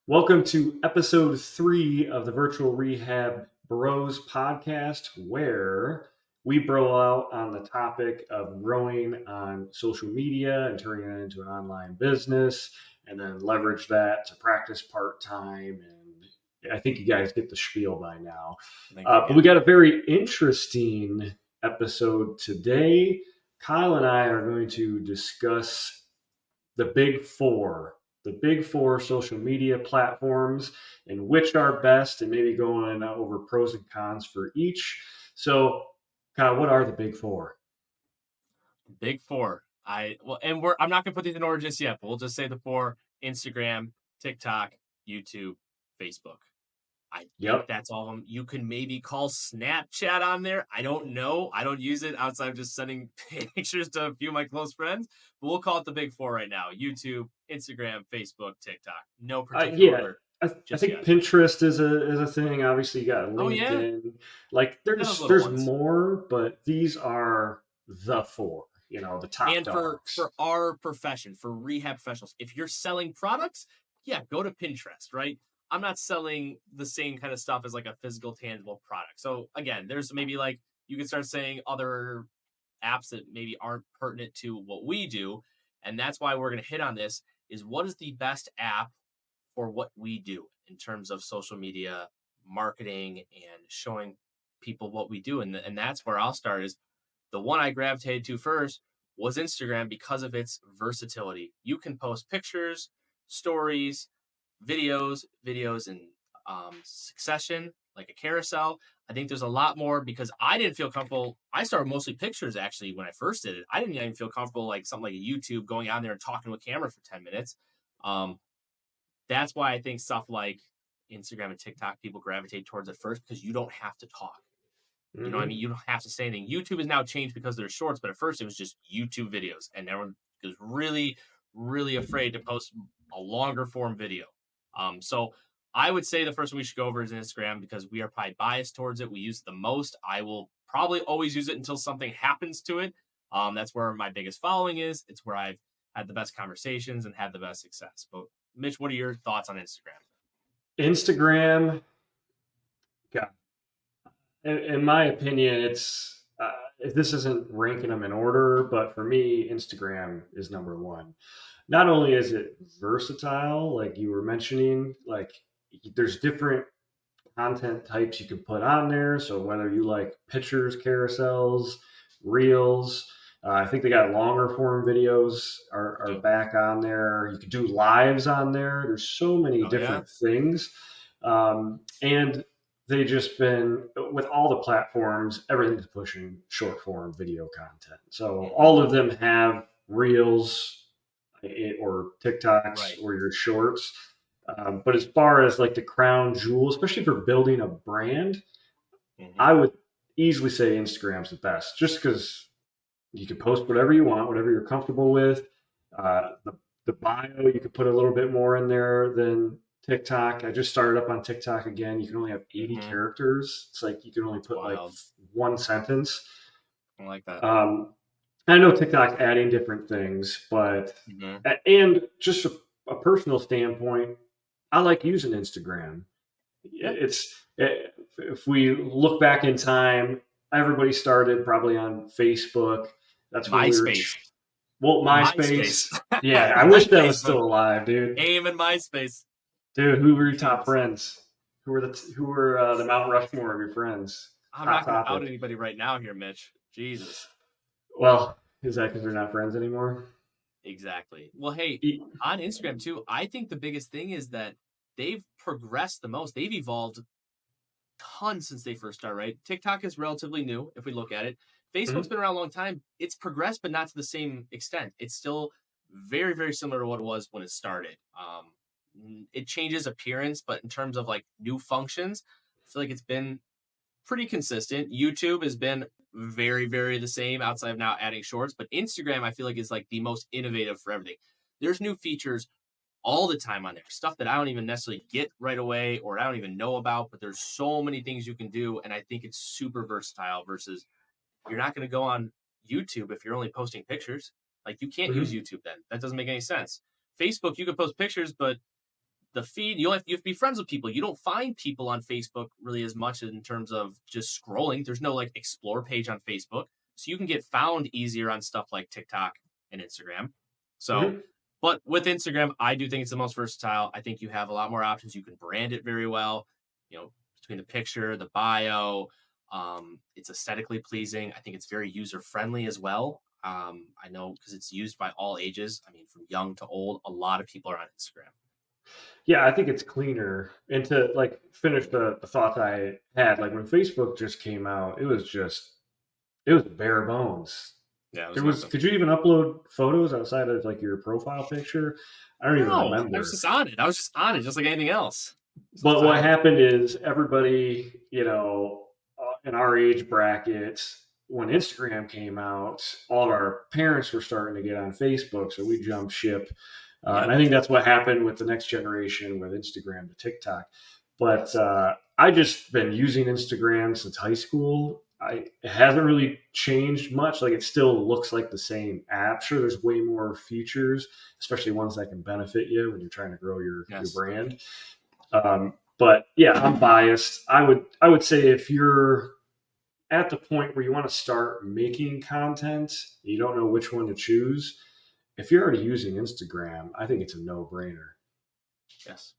Welcome to episode 3 of the Virtual Rehab Bros podcast, where we bro out on the topic of growing on social media and turning it into an online business, and then leverage that to practice part time. And I think you guys get the spiel by now. But we got a very interesting episode today. Kyle and I are going to discuss the big four social media platforms and which are best, and maybe going over pros and cons for each. So, Kyle, what are the big four? Big four. I'm not gonna put these in order just yet, but we'll just say the four: Instagram, TikTok, YouTube, Facebook. I think that's all of them. You can maybe call Snapchat on there. I don't know. I don't use it outside of just sending pictures to a few of my close friends. But we'll call it the big four right now: YouTube, Instagram, Facebook, TikTok. No particular order. I think Pinterest is a thing. Obviously, you got LinkedIn. Yeah. Like there's more, but these are the four. You know, the top dogs. For our profession, for rehab professionals, if you're selling products, yeah, go to Pinterest, right? I'm not selling the same kind of stuff as like a physical, tangible product. So again, there's maybe like you can start saying other apps that maybe aren't pertinent to what we do. And that's why we're going to hit on this is what is the best app for what we do in terms of social media marketing and showing people what we do. And that's where I'll start is the one I gravitated to first was Instagram because of its versatility. You can post pictures, stories, videos in succession, like a carousel. I think there's a lot more because I didn't feel comfortable. I started mostly pictures actually when I first did it. I didn't even feel comfortable like something like a YouTube going on there and talking to a camera for 10 minutes. That's why I think stuff like Instagram and TikTok, people gravitate towards it first because you don't have to talk. Mm-hmm. You know what I mean? You don't have to say anything. YouTube has now changed because there's shorts, but at first it was just YouTube videos. And everyone was really, really afraid to post a longer form video. So I would say the first one we should go over is Instagram because we are probably biased towards it. We use it the most. I will probably always use it until something happens to it. That's where my biggest following is. It's where I've had the best conversations and had the best success. But Mitch, what are your thoughts on Instagram? Instagram, God, in my opinion, it's if this isn't ranking them in order, but for me, Instagram is number one. Not only is it versatile, like you were mentioning, like there's different content types you can put on there. So whether you like pictures, carousels, reels, I think they got longer form videos are back on there. You can do lives on there. There's so many different things. And they just been, with all the platforms, everything's pushing short form video content. So all of them have reels or TikToks or your shorts. But as far as like the crown jewel, especially for building a brand, I would easily say Instagram's the best, just because you can post whatever you want, whatever you're comfortable with. The bio, you could put a little bit more in there than TikTok. I just started up on TikTok again. You can only have 80 characters. It's like you can only put like one sentence. I like that. I know TikTok's adding different things, but and just a personal standpoint, I like using Instagram. If we look back in time, everybody started probably on Facebook. That's when MySpace. MySpace. Yeah, I wish that was still alive, dude. AIM and MySpace. Dude, who were your top friends? Who were the Mount Rushmore of your friends? I'm not going to out anybody right now here, Mitch. Jesus. Well, is that because they're not friends anymore? Exactly. Well, hey, on Instagram too, I think the biggest thing is that they've progressed the most. They've evolved tons since they first started, right? TikTok is relatively new if we look at it. Facebook's been around a long time. It's progressed, but not to the same extent. It's still very, very similar to what it was when it started. It changes appearance, but in terms of like new functions, I feel like it's been pretty consistent. YouTube has been very, very the same outside of now adding shorts, but Instagram I feel like is like the most innovative for everything. There's new features all the time on there, stuff that I don't even necessarily get right away or I don't even know about, but there's so many things you can do, and I think it's super versatile versus you're not going to go on YouTube if you're only posting pictures. Like you can't use YouTube then. That doesn't make any sense. Facebook, you can post pictures, but the feed, you have to be friends with people. You don't find people on Facebook really as much in terms of just scrolling. There's no like explore page on Facebook. So you can get found easier on stuff like TikTok and Instagram. So, Mhm. but with Instagram, I do think it's the most versatile. I think you have a lot more options. You can brand it very well, between the picture, the bio. It's aesthetically pleasing. I think it's very user friendly as well. I know because it's used by all ages. I mean, from young to old, a lot of people are on Instagram. Yeah, I think it's cleaner. And to like finish the thought I had, like when Facebook just came out, it was bare bones. Yeah, it was There was nothing. could you even upload photos outside of like your profile picture? I don't even No, I was remember. just on it. I was just on it, just like anything else. But what Sometimes, happened is everybody, in our age bracket, when Instagram came out, all of our parents were starting to get on Facebook, so we jumped ship. And yep, I think that's what happened with the next generation with Instagram to TikTok. But yes, I just been using Instagram since high school. It hasn't really changed much. Like it still looks like the same app. Sure, there's way more features, especially ones that can benefit you when you're trying to grow your yes. brand. But yeah, I'm biased. I would say if you're at the point where you want to start making content, you don't know which one to choose. If you're already using Instagram, I think it's a no-brainer. Yes,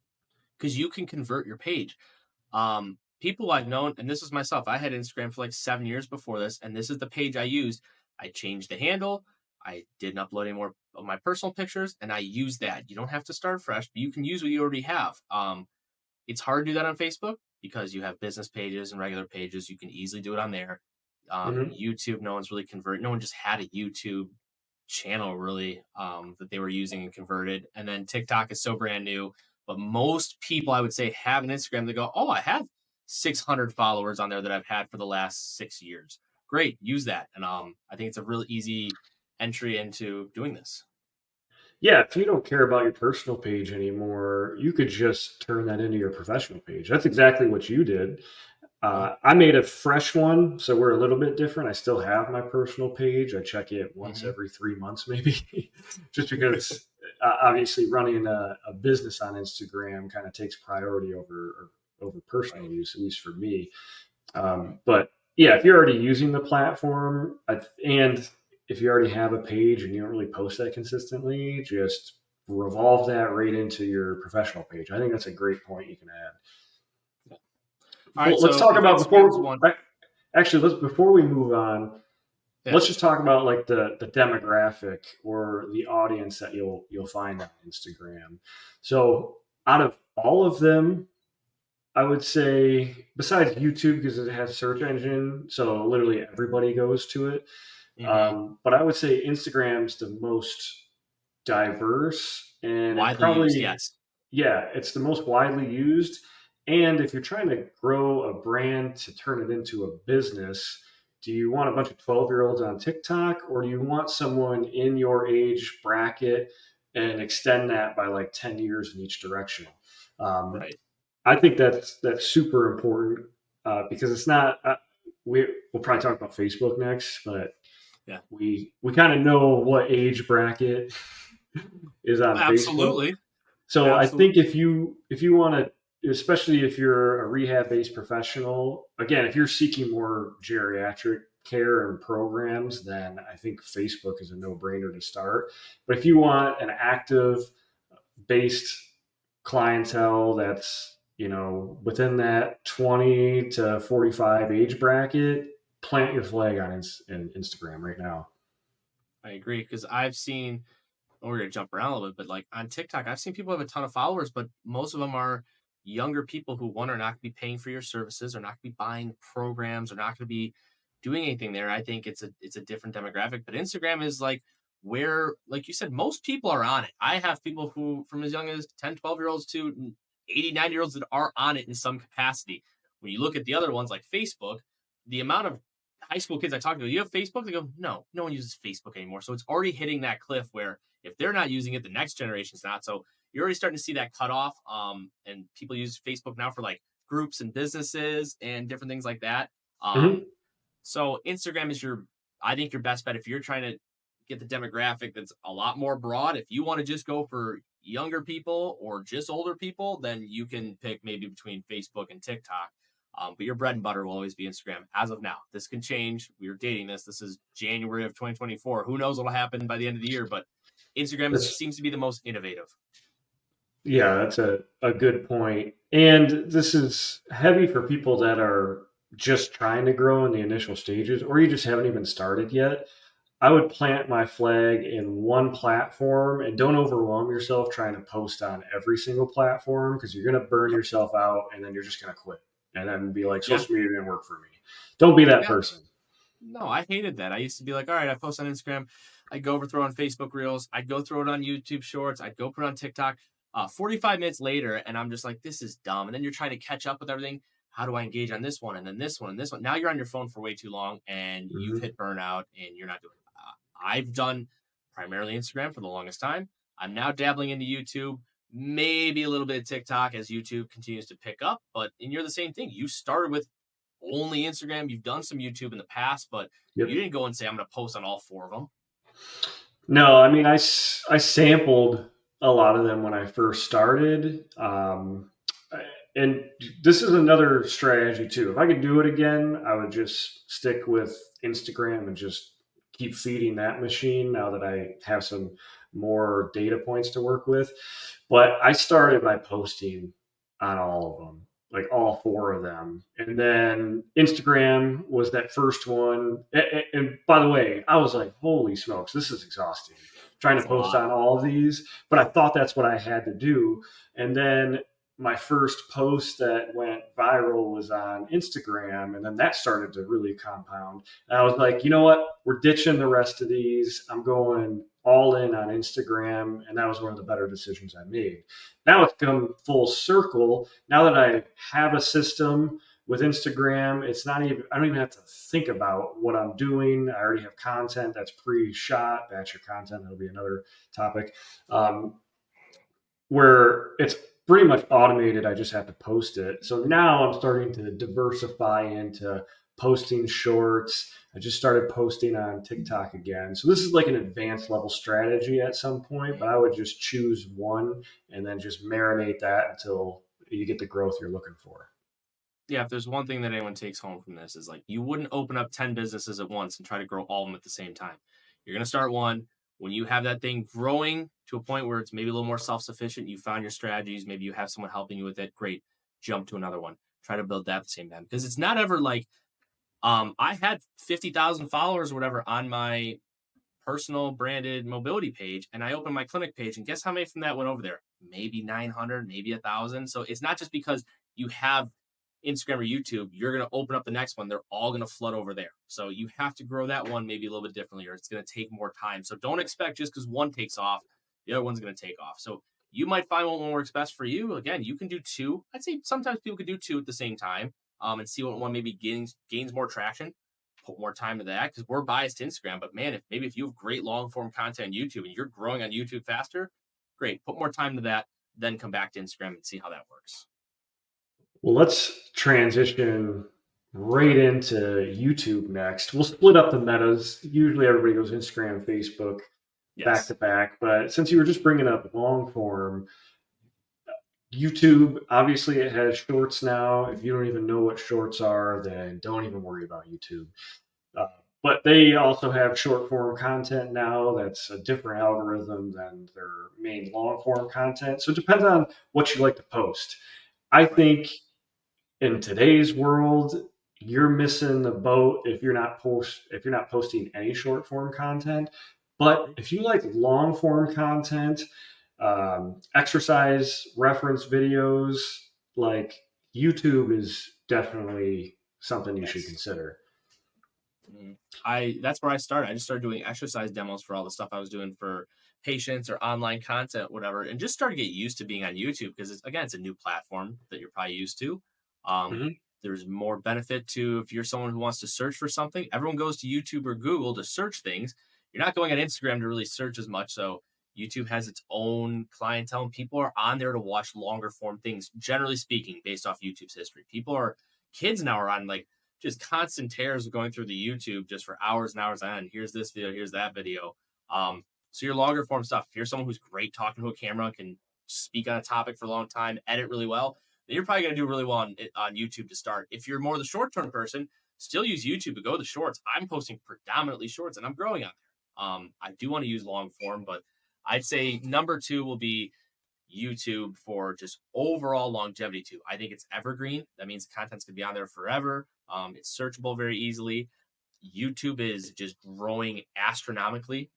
because you can convert your page. People I've known, and this is myself. I had Instagram for like 7 years before this, and this is the page I used. I changed the handle. I didn't upload any more of my personal pictures, and I used that. You don't have to start fresh, but you can use what you already have. It's hard to do that on Facebook because you have business pages and regular pages. You can easily do it on there. Hmm. YouTube, no one's really converted. No one just had a YouTube channel really that they were using and converted. And then TikTok is so brand new. But most people, I would say, have an Instagram. They go, "Oh, I have 600 followers on there that I've had for the last 6 years. Great, use that." And I think it's a really easy entry into doing this. Yeah, if you don't care about your personal page anymore, you could just turn that into your professional page. That's exactly what you did. Yeah. I made a fresh one, so we're a little bit different. I still have my personal page. I check it once Hmm. every 3 months, maybe, just because obviously running a business on Instagram kind of takes priority over personal Right. use, at least for me. But yeah, if you're already using the platform, and if you already have a page and you don't really post that consistently, just revolve that right into your professional page. I think that's a great point you can add. All right. Well, let's So talk if about Instagram's before. one, Actually, let's before we move on. yeah. Let's just talk about like the demographic or the audience that you'll find on Instagram. So, out of all of them, I would say besides YouTube because it has a search engine, so literally everybody goes to it. Hmm. But I would say Instagram's the most diverse, and it Widely used, probably, yes. yeah, it's the most widely used. And if you're trying to grow a brand to turn it into a business, do you want a bunch of 12-year-olds on TikTok, or do you want someone in your age bracket and extend that by like 10 years in each direction? Um, Right. I think that's super important because it's not. We'll probably talk about Facebook next, but Yeah. we kind of know what age bracket is on Facebook. Absolutely. So I think Absolutely. if you want to, especially if you're a rehab based professional, again, if you're seeking more geriatric care and programs, then I think Facebook is a no brainer to start. But if you want an active based clientele that's within that 20 to 45 age bracket, plant your flag on Instagram right now. I agree because I've seen, we're gonna jump around a little bit, but like on TikTok, I've seen people have a ton of followers, but most of them are younger people who one are not gonna be paying for your services, or not gonna be buying programs, or not gonna be doing anything there. I think it's a different demographic. But Instagram is like where, like you said, most people are on it. I have people who from as young as 10, 12-year olds to 80, 90-year olds that are on it in some capacity. When you look at the other ones like Facebook, the amount of high school kids I talk to, you have Facebook? They go, no, no one uses Facebook anymore. So it's already hitting that cliff where if they're not using it, the next generation's not. So you're already starting to see that cut off. And people use Facebook now for like groups and businesses and different things like that. Mm-hmm. So Instagram is I think your best bet if you're trying to get the demographic that's a lot more broad. If you want to just go for younger people or just older people, then you can pick maybe between Facebook and TikTok. But your bread and butter will always be Instagram as of now. This can change. We are dating this. This is January of 2024. Who knows what'll happen by the end of the year? But Instagram That's seems to be the most innovative. Yeah, that's a good point. And this is heavy for people that are just trying to grow in the initial stages, or you just haven't even started yet. I would plant my flag in one platform and don't overwhelm yourself trying to post on every single platform because you're going to burn Yep. yourself out and then you're just going to quit and then be like, Yeah. social media didn't work for me. Don't be that Yeah. person. No, I hated that. I used to be like, all right, I post on Instagram. I'd go overthrow on Facebook Reels. I'd go throw it on YouTube Shorts. I'd go put it on TikTok. 45 minutes later, and I'm just like, this is dumb. And then you're trying to catch up with everything. How do I engage on this one and then this one and this one? Now you're on your phone for way too long and you've Hmm. hit burnout and you're not doing it. I've done primarily Instagram for the longest time. I'm now dabbling into YouTube, maybe a little bit of TikTok as YouTube continues to pick up. But and you're the same thing. You started with only Instagram. You've done some YouTube in the past, but you Yep. didn't go and say, I'm going to post on all four of them. No, I mean, I sampled a lot of them when I first started. And this is another strategy too. If I could do it again, I would just stick with Instagram and just keep feeding that machine now that I have some more data points to work with. But I started by posting on all of them, like all four of them. And then Instagram was that first one. And by the way, I was like, holy smokes, this is exhausting trying to It's a post lot. on all of these. But I thought that's what I had to do. And then my first post that went viral was on Instagram, and then that started to really compound. And I was like, you know what? We're ditching the rest of these. I'm going all in on Instagram, and that was one of the better decisions I made. Now it's come full circle. Now that I have a system with Instagram, it's not even, I don't even have to think about what I'm doing. I already have content that's pre-shot. That's your content. That'll be another topic. Um, where it's pretty much automated. I just have to post it. So now I'm starting to diversify into posting shorts. I just started posting on TikTok again. So this is like an advanced level strategy at some point, but I would just choose one and then just marinate that until you get the growth you're looking for. Yeah, if there's one thing that anyone takes home from this is like you wouldn't open up 10 businesses at once and try to grow all of them at the same time. You're going to start one. When you have that thing growing to a point where it's maybe a little more self-sufficient, you found your strategies, maybe you have someone helping you with it, great. Jump to another one. Try to build that at the same time. Because it's not ever like I had 50,000 followers or whatever on my personal branded mobility page, and I opened my clinic page, and guess how many from that went over there? Maybe 900, maybe 1,000. So it's not just because you have Instagram or YouTube, you're going to open up the next one. They're all going to flood over there. So you have to grow that one maybe a little bit differently, or it's going to take more time. So don't expect just because one takes off, the other one's going to take off. So you might find one works best for you. Again, you can do two. I'd say sometimes people could do two at the same time, and see what one maybe gains more traction. Put more time to that because we're biased to Instagram. But man, if you have great long form content on YouTube and you're growing on YouTube faster, great. Put more time to that, then come back to Instagram and see how that works. Well, let's transition right into YouTube next. We'll split up the metas. Usually everybody goes Instagram, Facebook, back to Yes. back. But since you were just bringing up long form, YouTube, obviously, it has shorts now. If you don't even know what shorts are, then don't even worry about YouTube. Uh, but they also have short form content now that's a different algorithm than their main long form content. So it depends on what you like to post. I Right. think in today's world, you're missing the boat if you're not posting any short form content. But if you like long form content, exercise reference videos, like YouTube is definitely something you should Yes. consider. I That's where I started. I just started doing exercise demos for all the stuff I was doing for patients or online content, whatever, and just started to get used to being on YouTube because it's a new platform that you're probably used to. Um, Mhm. there's more benefit to if you're someone who wants to search for something. Everyone goes to YouTube or Google to search things. You're not going on Instagram to really search as much. So YouTube has its own clientele, and people are on there to watch longer form things. Generally speaking, based off YouTube's history, kids now are on like just constant tears of going through the YouTube just for hours and hours on. Here's this video, here's that video. So your longer form stuff, if you're someone who's great talking to a camera, can speak on a topic for a long time, edit really well, then you're probably going to do really well on YouTube to start. If you're more the short term person, still use YouTube, but go to the shorts. I'm posting predominantly shorts and I'm growing on there. I do want to use long form, but I'd say number two will be YouTube for just overall longevity too. I think it's evergreen. That means content's gonna be on there forever. It's searchable very easily. YouTube is just growing astronomically.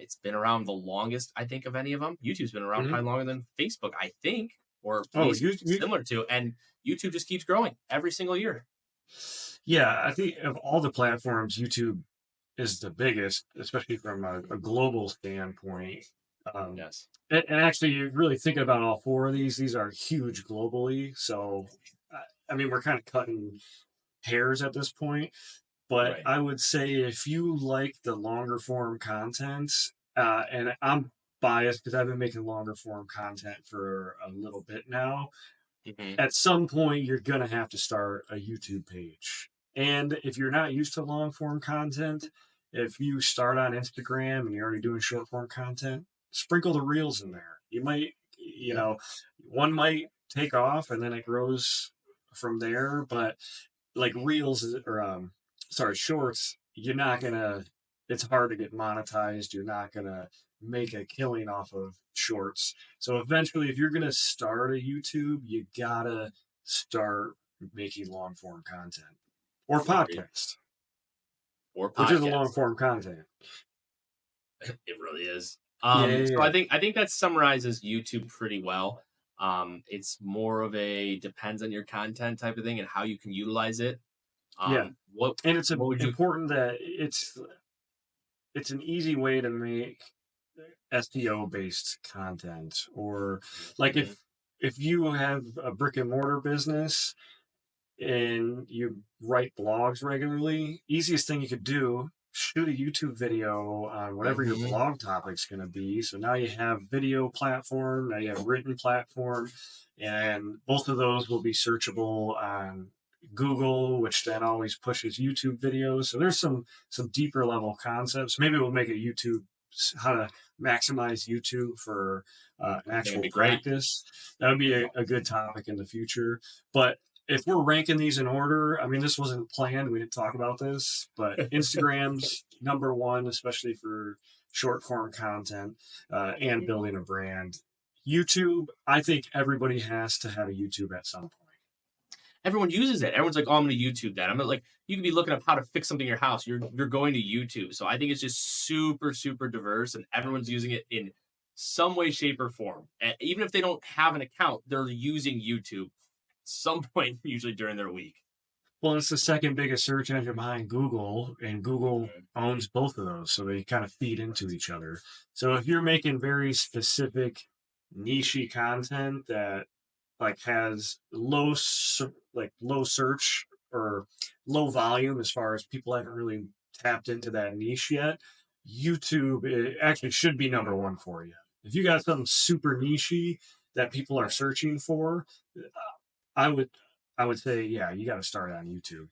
It's been around the longest, I think, of any of them. YouTube's been around Mhm. probably longer than Facebook, I think, or at Oh, least you similar to. And YouTube just keeps growing every single year. yeah, I think of all the platforms, YouTube is the biggest, especially from a global standpoint. Um, Yes. and actually, you're really thinking about all four of these are huge globally. So, I mean, we're kind of cutting hairs at this point. But Right. I would say if you like the longer form content, and I'm biased because I've been making longer form content for a little bit now, Hmm. at some point you're going to have to start a YouTube page. And if you're not used to long form content, if you start on Instagram and you're already doing short form content, sprinkle the reels in there. You might, Yeah. one might take off and then it grows from there. But like reels or sorry, shorts, you're not gonna, it's hard to get monetized. You're not gonna make a killing off of shorts. So eventually, if you're gonna start a YouTube, you gotta start making long form content or Agreed. podcast, Or which is a long podcast. form content. It really is. Yeah, yeah, So yeah. I think that summarizes YouTube pretty well. It's more of a depends on your content type of thing and how you can utilize it. Yeah. And it's What would you? important that it's an easy way to make SEO based content, or like Mhm. if you have a brick and mortar business and you write blogs regularly, easiest thing you could do, shoot a YouTube video on whatever your Mhm. blog topic's going to be. So now you have video platform, now you have written platform, and both of those will be searchable on Google, which then always pushes YouTube videos. So there's some deeper level concepts. Maybe we'll make a YouTube how to maximize YouTube for an That'd actual be great. practice. That would be a good topic in the future. But if we're ranking these in order, I mean, this wasn't planned. We didn't talk about this, but Instagram's number one, especially for short form content and building a brand. YouTube, I think everybody has to have a YouTube at some point. Everyone uses it. Everyone's like, "Oh, I'm going to YouTube that." I'm like, you could be looking up how to fix something in your house. You're going to YouTube. So I think it's just super diverse, and everyone's using it in some way, shape, or form. And even if they don't have an account, they're using YouTube some point, usually during their week. Well, it's the second biggest search engine behind Google, and Google Mhm. owns both of those, so they kind of feed into Right. each other. So if you're making very specific, nichey content that like has like low search or low volume as far as people haven't really tapped into that niche yet, YouTube it actually should be number one for you. If you got something super nichey that people are searching for, I would I would say yeah, you got to start on YouTube.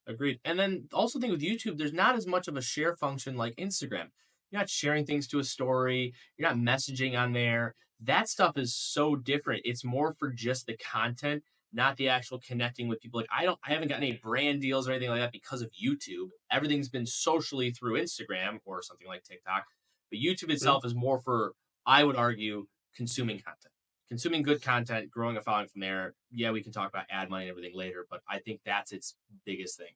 Agreed. And then also think with YouTube, there's not as much of a share function like Instagram. You're not sharing things to a story. You're not messaging on there. That stuff is so different. It's more for just the content, not the actual connecting with people. Like I haven't gotten any brand deals or anything like that because of YouTube. Everything's been socially through Instagram or something like TikTok. But YouTube Mhm. itself is more for, I would argue, consuming content. Consuming good content, growing a following from there. Yeah, we can talk about ad money and everything later, but I think that's its biggest thing.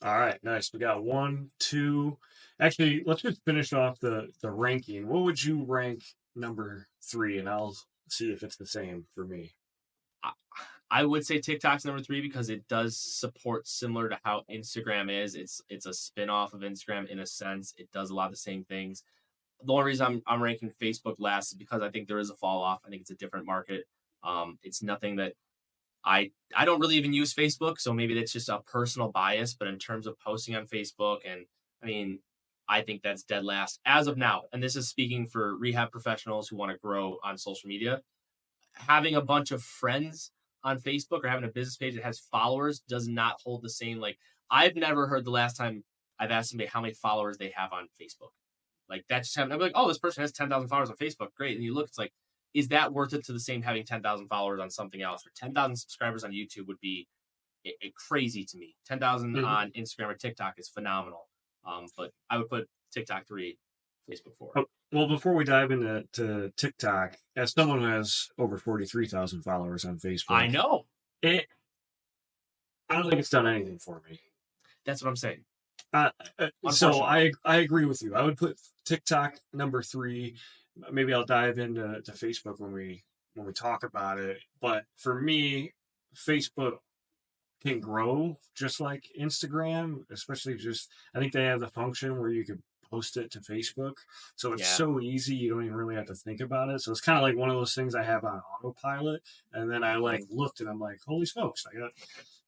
All right, nice. We got one, two. Actually, let's just finish off the ranking. What would you rank number three? And I'll see if it's the same for me. I I would say TikTok's number three because it does support similar to how Instagram is. It's a spin-off of Instagram in a sense. It does a lot of the same things. The only reason I'm ranking Facebook last is because I think there is a fall off. I think it's a different market. It's nothing that I don't really even use Facebook, so maybe that's just a personal bias. But in terms of posting on Facebook, and I mean, I think that's dead last as of now. And this is speaking for rehab professionals who want to grow on social media. Having a bunch of friends on Facebook or having a business page that has followers does not hold the same. Like I've never heard the last time I've asked somebody how many followers they have on Facebook. Like that just happened. I'm like, oh, this person has 10,000 followers on Facebook. Great. And you look, it's like, is that worth it to the same having 10,000 followers on something else, or 10,000 subscribers on YouTube would be crazy to me. 10,000 Mhm. on Instagram or TikTok is phenomenal. But I would put TikTok 3, Facebook 4. Oh, well, before we dive into TikTok, as someone who has over 43,000 followers on I Facebook, know. it I don't think it's done anything for me. That's what I'm saying. Uh, so Unfortunately. I agree with you. I would put TikTok number 3. Maybe I'll dive into Facebook when we talk about it. But for me, Facebook can grow just like Instagram, especially just I think they have the function where you can post it to Facebook. So it's Yeah. so easy you don't even really have to think about it. So it's kind of like one of those things I have on autopilot. And then I like Mhm. looked and I'm like, holy smokes, I got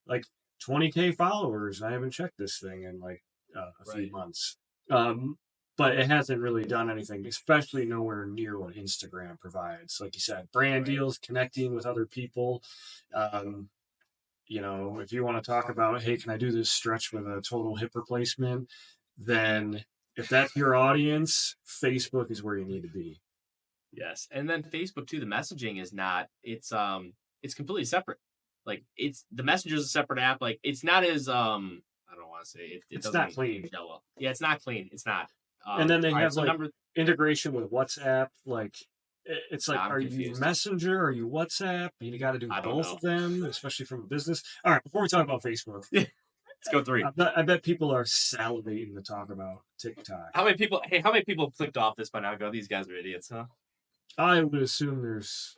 like 20K followers. I haven't checked this thing in like a few Right. months. Um, but it hasn't really done anything, especially nowhere near what Instagram provides. Like you said, brand Right. deals, connecting with other people. Um, if you want to talk about, hey, can I do this stretch with a total hip replacement? Then if that's your audience, Facebook is where you need to be. Yes. And then Facebook too, the messaging is not, it's completely separate. Like it's the messenger is a separate app. Like it's not as I don't want to say it It's not doesn't clean. gel well. Yeah, it's not clean. It's not. And then they All right, have so like number integration with WhatsApp. Like it's like, I'm are you confused. Messenger? Are you WhatsApp? You got to do I don't both know. of them, especially from a business. All right, before we talk about Facebook, Let's go 3. I bet people are salivating to talk about TikTok. How many people clicked off this by now and go, these guys are idiots, huh? I would assume there's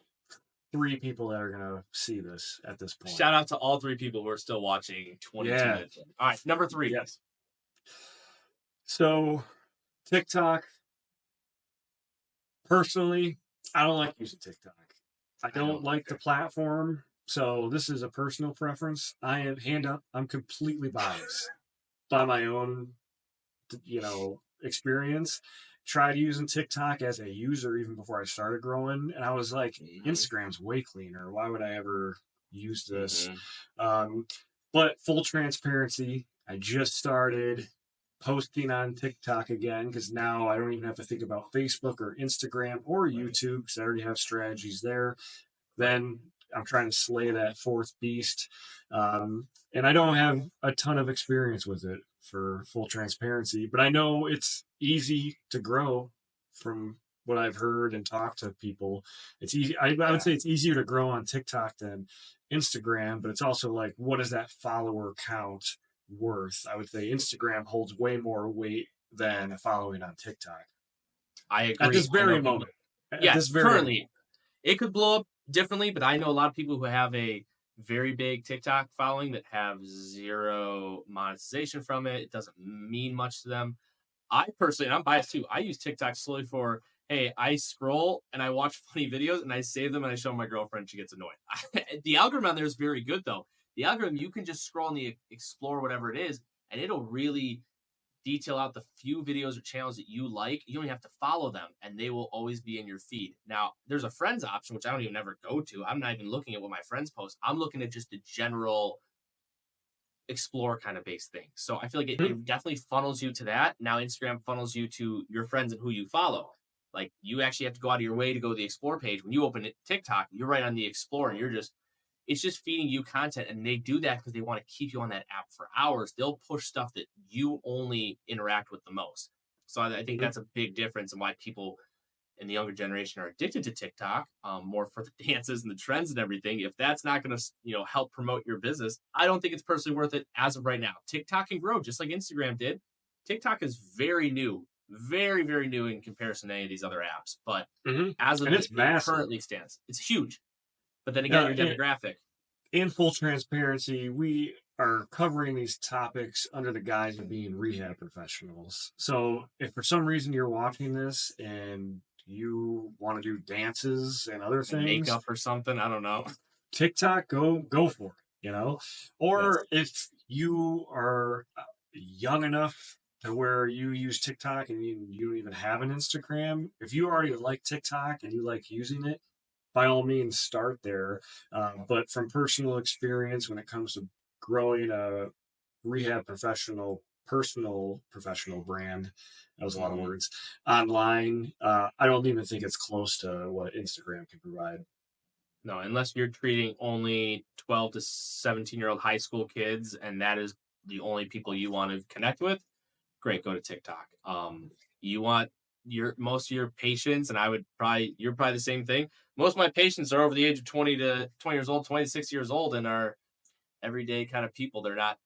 3 people that are gonna see this at this point. Shout out to all 3 people who are still watching 22 Yeah. minutes. All right, number 3, Yep. guys. So TikTok, personally, I don't like using TikTok. I I don't don't like the either. platform. So this is a personal preference. I am hand up. I'm completely biased by my own, experience. Tried using TikTok as a user even before I started growing, and I was like, Mm-hmm. Instagram's way cleaner. Why would I ever use this? Mm-hmm. Um, but full transparency, I just started posting on TikTok again because now I don't even have to think about Facebook or Instagram or Right. YouTube because I already have strategies there. Right. Then I'm trying to slay that fourth beast. And I don't have a ton of experience with it for full transparency, but I know it's easy to grow from what I've heard and talked to people. It's easy. I would Yeah. say it's easier to grow on TikTok than Instagram, but it's also like, what is that follower count worth? I would say Instagram holds way more weight than a following on TikTok I at this agree. I know very people. moment. At this Yes, very moment. currently it could blow up differently, but I know a lot of people who have a very big TikTok following that have zero monetization from it. It doesn't mean much to them. I personally, and I'm biased too, I use TikTok solely for, hey, I scroll and I watch funny videos and I save them and I show my girlfriend. She gets annoyed. The algorithm on there is very good though. The algorithm, you can just scroll and explore whatever it is, and it'll really detail out the few videos or channels that you like. You don't even have to follow them, and they will always be in your feed. Now, there's a friends option, which I don't even ever go to. I'm not even looking at what my friends post. I'm looking at just the general explore kind of based thing. So I feel like it definitely funnels you to that. Now, Instagram funnels you to your friends and who you follow. Like you actually have to go out of your way to go to the explore page. When you open it, TikTok, you're right on the explore, and it's just feeding you content, and they do that because they want to keep you on that app for hours. They'll push stuff that you only interact with the most. So I think Mhm. that's a big difference in why people in the younger generation are addicted to TikTok, more for the dances and the trends and everything. If that's not going to, help promote your business, I don't think it's personally worth it as of right now. TikTok can grow just like Instagram did. TikTok is very new, very, very new in comparison to any of these other apps. But Mhm. as And of it's it massive. currently stands, it's huge. But then again, your In, demographic. in full transparency, we are covering these topics under the guise of being rehab professionals. So if for some reason you're watching this and you want to do dances and other And things, makeup or something. I don't know. TikTok, go for it, Yes. Or if you are young enough to where you use TikTok and you don't even have an Instagram, if you already like TikTok and you like using it, by all means start there. But from personal experience, when it comes to growing a rehab professional personal professional brand. That was a lot of Mhm. words. Online, I don't even think it's close to what Instagram can provide. No, unless you're treating only 12 to 17-year-old high school kids, and that is the only people you want to connect with, great, go to TikTok. You want your most of your patients, and you're probably the same thing. Most of my patients are over the age of 20 years old, 26 years old, and are everyday kind of people. They're not,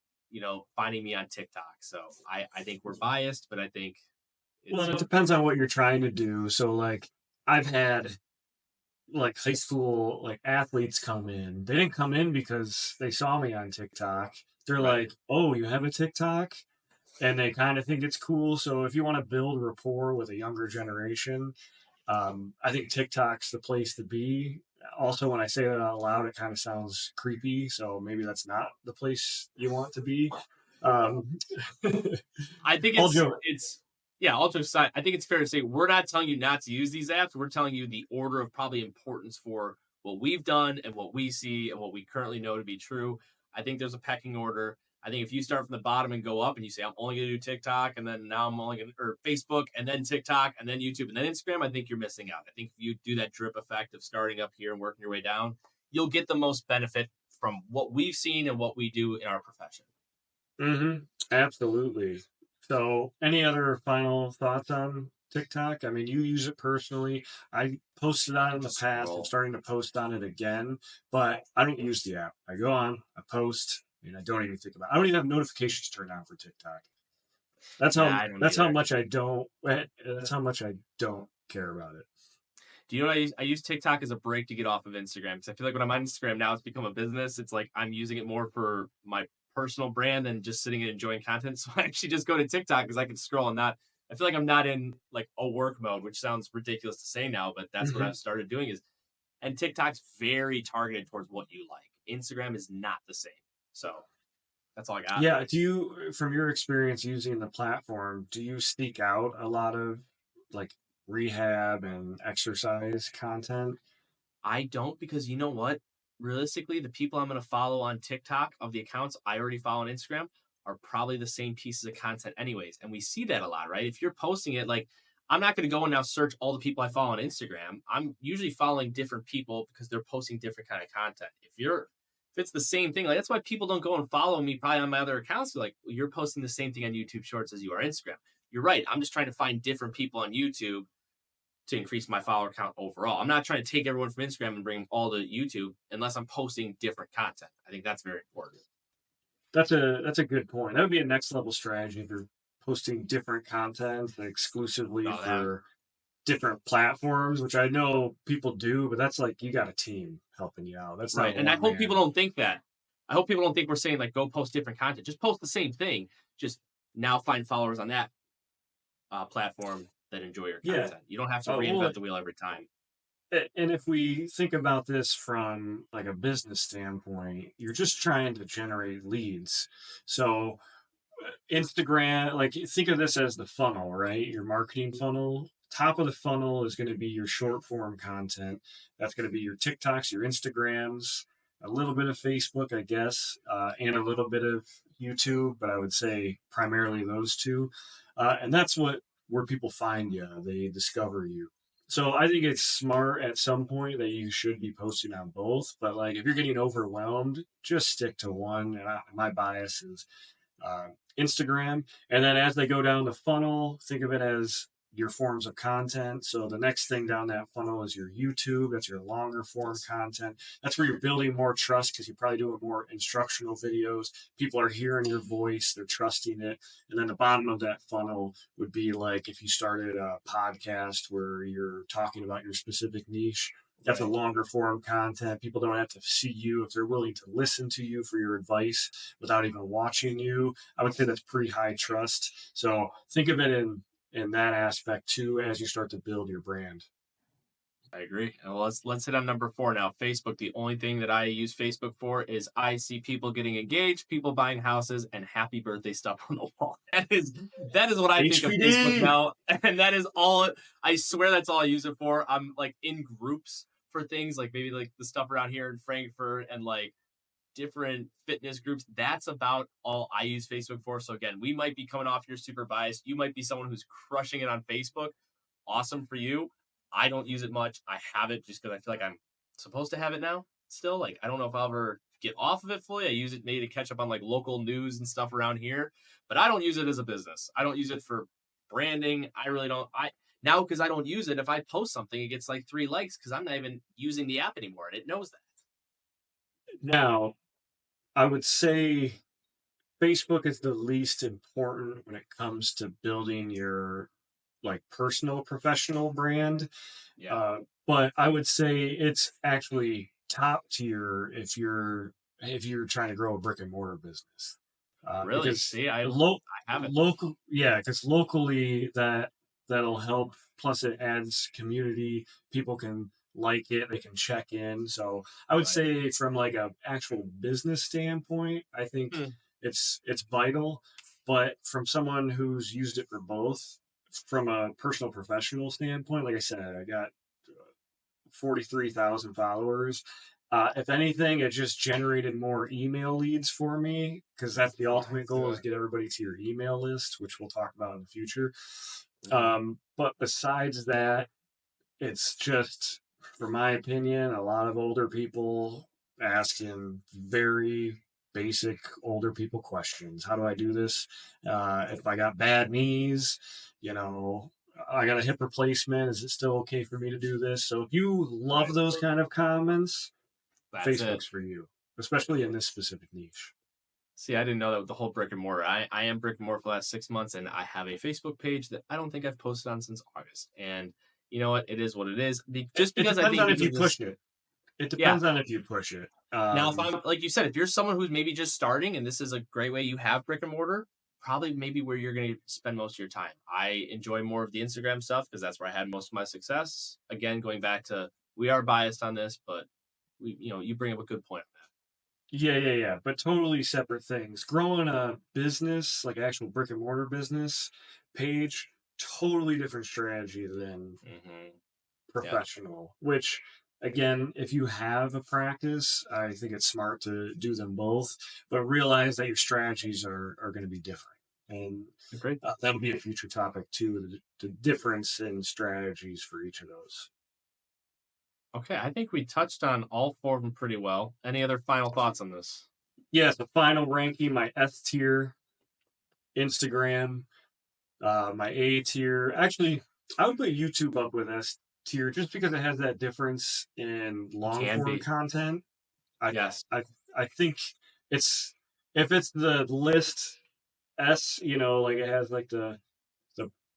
finding me on TikTok. So I think we're biased, but I think Well, it's it depends on what you're trying to do. So, like, I've had like high school like athletes come in. They didn't come in because they saw me on TikTok. They're right. like, "Oh, you have a TikTok?" And they kind of think it's cool. So if you want to build rapport with a younger generation, I think TikTok's the place to be. Also, when I say that out loud, it kind of sounds creepy. So maybe that's not the place you want to be. Um, I think all joke. it's yeah, all jokes aside, I think it's fair to say we're not telling you not to use these apps. We're telling you the order of probably importance for what we've done and what we see and what we currently know to be true. I think there's a pecking order. I think if you start from the bottom and go up and you say, I'm only gonna do TikTok and then now I'm only gonna or Facebook and then TikTok and then YouTube and then Instagram, I think you're missing out. I think if you do that drip effect of starting up here and working your way down, you'll get the most benefit from what we've seen and what we do in our profession. Hmm. Absolutely. So, any other final thoughts on TikTok? I mean, you use it personally. I posted on it in the Just past. I'm scroll. starting to post on it again, but I don't use the app. I go on, I post, and I don't even think about it. I don't even have notifications turned on for TikTok. That's Yeah, how I don't that's how either. much I don't that's how much I don't care about it. Do you know what I use? I use TikTok as a break to get off of Instagram because I feel like when I'm on Instagram now, it's become a business. It's like I'm using it more for my personal brand than just sitting and enjoying content. So I actually just go to TikTok because I can scroll and not. I feel like I'm not in like a work mode, which sounds ridiculous to say now, but that's what Hmm. I've started doing. And TikTok's very targeted towards what you like. Instagram is not the same. So that's all I got. Yeah, do you, from your experience using the platform, do you seek out a lot of like rehab and exercise content? I don't because you know what? Realistically, the people I'm going to follow on TikTok of the accounts I already follow on Instagram are probably the same pieces of content, anyways. And we see that a lot, right? If you're posting it, like, I'm not going to go and now search all the people I follow on Instagram. I'm usually following different people because they're posting different kind of content. If it's the same thing, like that's why people don't go and follow me probably on my other accounts. They're like, well, you're posting the same thing on YouTube Shorts as you are Instagram. You're right. I'm just trying to find different people on YouTube to increase my follower count overall. I'm not trying to take everyone from Instagram and bring them all to YouTube unless I'm posting different content. I think that's very important. That's a good point. That would be a next level strategy if you're posting different content exclusively So that for different platforms, which I know people do, but that's like you got a team helping you out. That's right. not And I one hope people man. don't think that. I hope people don't think we're saying like go post different content. Just post the same thing. Just now find followers on that platform that enjoy your Yeah. content. You don't have to Well, reinvent the wheel every time. and if we think about this from like a business standpoint, you're just trying to generate leads. So Instagram, like think of this as the funnel, right? Your marketing funnel. Top of the funnel is going to be your short form content. That's going to be your TikToks, your Instagrams, a little bit of Facebook, I guess, and a little bit of YouTube, but I would say primarily those two. And that's where people find you. They discover you. So I think it's smart at some point that you should be posting on both. But like if you're getting overwhelmed, just stick to one. And my bias is uh, Instagram. And then as they go down the funnel, think of it as your forms of content. So the next thing down that funnel is your YouTube. That's your longer form Yes. content. That's where you're building more trust because you're probably doing more instructional videos. People are hearing your voice, they're trusting it. And then the bottom of that funnel would be like if you started a podcast where you're talking about your specific niche. That's a Right. longer form content. People don't have to see you if they're willing to listen to you for your advice without even watching you. I would say that's pretty high trust. So think of it in that aspect too as you start to build your brand. I agree. And let's hit on number 4 now. Facebook. The only thing that I use Facebook for is I see people getting engaged, people buying houses, and happy birthday stuff on the wall. That is what I think of Facebook HPD. now, and that is all. I swear that's all I use it for. I'm like in groups for things like maybe like the stuff around here in Frankfurt and like different fitness groups. That's about all I use Facebook for. So again, we might be coming off your super biased. You might be someone who's crushing it on Facebook. Awesome for you. I don't use it much. I have it just because I feel like I'm supposed to have it now still. Like, I don't know if I'll ever get off of it fully. I use it maybe to catch up on like local news and stuff around here, but I don't use it as a business. I don't use it for branding. I really don't. Now, because I don't use it, if I post something, it gets like 3 likes because I'm not even using the app anymore, and it knows that. Now, I would say Facebook is the least important when it comes to building your like personal professional brand. Yeah. But I would say it's actually top tier if you're trying to grow a brick and mortar business. Really? Because See, I haven't. local, yeah, because locally that'll help. Plus, it adds community. People can like it, they can check in. So I would Right. say, from like a actual business standpoint, I think Hmm. it's vital. But from someone who's used it for both, from a personal professional standpoint, like I said, I got 43,000 followers. If anything, it just generated more email leads for me because that's the ultimate goal is get everybody to your email list, which we'll talk about in the future. Mhm. But besides that, it's just, for my opinion, a lot of older people asking very basic older people questions. How do I do this? If I got bad knees, you know, I got a hip replacement. Is it still okay for me to do this? So if you love Right. those kind of comments, That's it. Facebook's for you, especially in this specific niche. See, I didn't know that with the whole brick and mortar. I am brick and mortar for the last 6 months, and I have a Facebook page that I don't think I've posted on since August. And you know what? It is what it is. Just It because I depends think on if people you just push it. It yeah. depends on if you push it. Now, if I'm like you said, if you're someone who's maybe just starting, and this is a great way you have brick and mortar, probably maybe where you're going to spend most of your time. I enjoy more of the Instagram stuff because that's where I had most of my success. Again, going back to we are biased on this, but you bring up a good point. Yeah. But totally separate things. Growing a business, like actual brick and mortar business page, totally different strategy than Mm-hmm. Yep. professional, which again, if you have a practice, I think it's smart to do them both, but realize that your strategies are going to be different. And Agreed. that'll be a future topic too, the difference in strategies for each of those. Okay, I think we touched on all 4 of them pretty well. Any other final thoughts on this? Yeah, so final ranking, my S tier, Instagram, my A tier. Actually, I would put YouTube up with S tier just because it has that difference in It long can form be. content. I Yes. I I think it's if it's the list S, like it has like the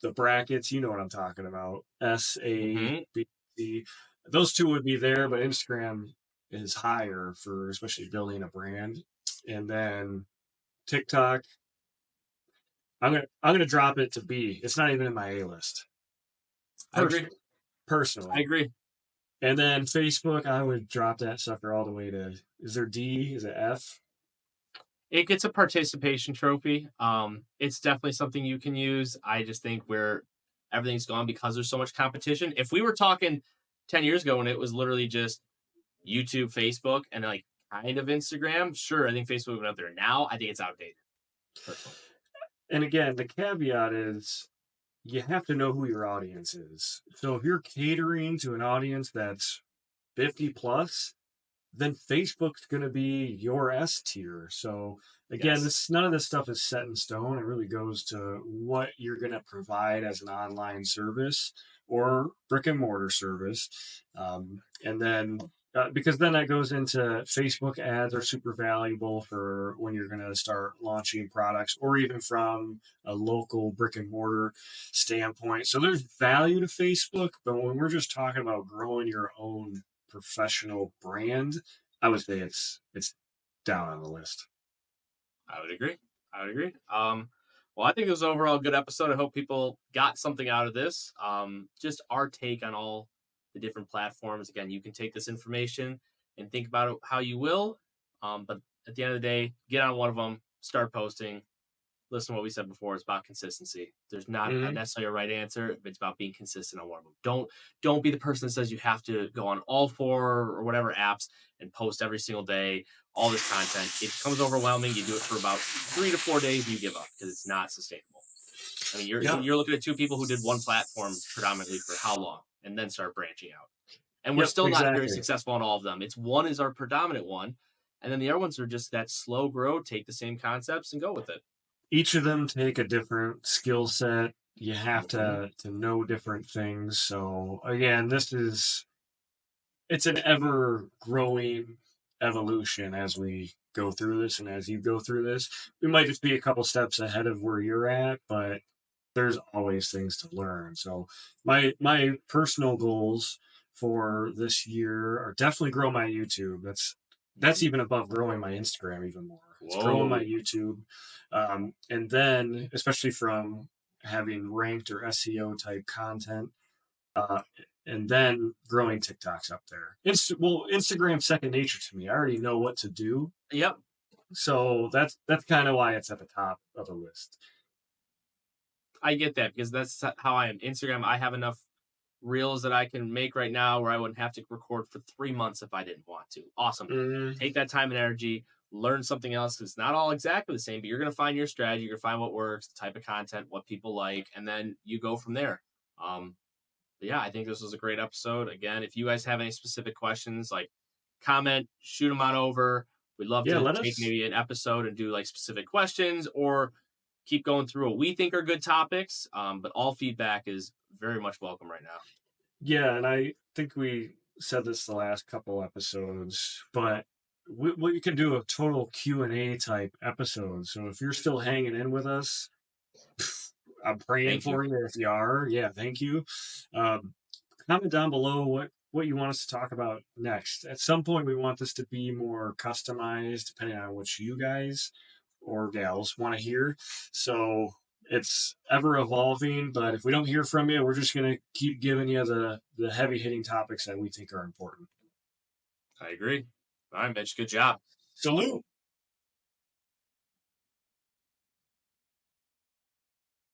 the brackets, you know what I'm talking about. S A Mm-hmm. B C. Those two would be there, but Instagram is higher for especially building a brand. And then TikTok, I'm gonna drop it to B. It's not even in my A list. I agree. Personally. I Personally. agree. And then Facebook, I would drop that sucker all the way to, is there D? Is it F? It gets a participation trophy. It's definitely something you can use. I just think where everything's gone because there's so much competition. If we were talking 10 years ago when it was literally just YouTube, Facebook, and like kind of Instagram, sure, I think Facebook went up there. Now I think it's outdated, personally. And again, the caveat is you have to know who your audience is. So if you're catering to an audience that's 50 plus, then Facebook's going to be your S tier. So again, Yes. this none of this stuff is set in stone. It really goes to what you're going to provide as an online service or brick and mortar service, and then. Because then that goes into Facebook ads are super valuable for when you're going to start launching products or even from a local brick and mortar standpoint. So there's value to Facebook, but when we're just talking about growing your own professional brand, I would say it's down on the list. I would agree. I would agree. Well, I think it was an overall good episode. I hope people got something out of this. Just our take on all the different platforms. Again, you can take this information and think about it how you will. But at the end of the day, get on one of them, start posting. listen to what we said before. It's about consistency. There's not Hmm. necessarily a right answer, but it's about being consistent on one of them. Don't be the person that says you have to go on all four or whatever apps and post every single day all this content. It becomes overwhelming. You do it for about 3 to 4 days, and you give up because it's not sustainable. I mean, Yep. you're looking at two people who did one platform predominantly for how long, and then start branching out. And we're Yep. still not very Exactly. successful on all of them. It's one is our predominant one, and then the other ones are just that slow grow, take the same concepts and go with it. Each of them take a different skill set. You have Mhm. to know different things. So again, it's an ever growing evolution as we go through this and as you go through this. We might just be a couple steps ahead of where you're at, but there's always things to learn. So my personal goals for this year are definitely grow my YouTube. That's Mhm. even above growing my Instagram even more. It's growing my Whoa. YouTube, and then especially from having ranked or SEO type content, uh, and then growing TikToks up there. Instagram's second nature to me. I already know what to do, Yep. so that's kind of why it's at the top of the list. I get that because that's how I am. Instagram, I have enough reels that I can make right now where I wouldn't have to record for 3 months if I didn't want to. Awesome. Mm, Take that time and energy, learn something else. It's not all exactly the same, but you're going to find your strategy. You're going to find what works, the type of content, what people like, and then you go from there. Um, but yeah, I think this was a great episode. Again, if you guys have any specific questions, like comment, shoot them on over. We'd love yeah, to let take us. maybe an episode and do like specific questions or keep going through what we think are good topics. But all feedback is very much welcome right now. Yeah, and I think we said this the last couple episodes, but we can do a total Q&A type episode. So if you're still hanging in with us, I'm praying Thank you. for you. If you are, yeah, thank you. Um, Comment down below what you want us to talk about next. At some point, we want this to be more customized, depending on what you guys or gals want to hear. So it's ever evolving. But if we don't hear from you, we're just gonna keep giving you the heavy hitting topics that we think are important. I agree. All right, Mitch. Good job. Salute.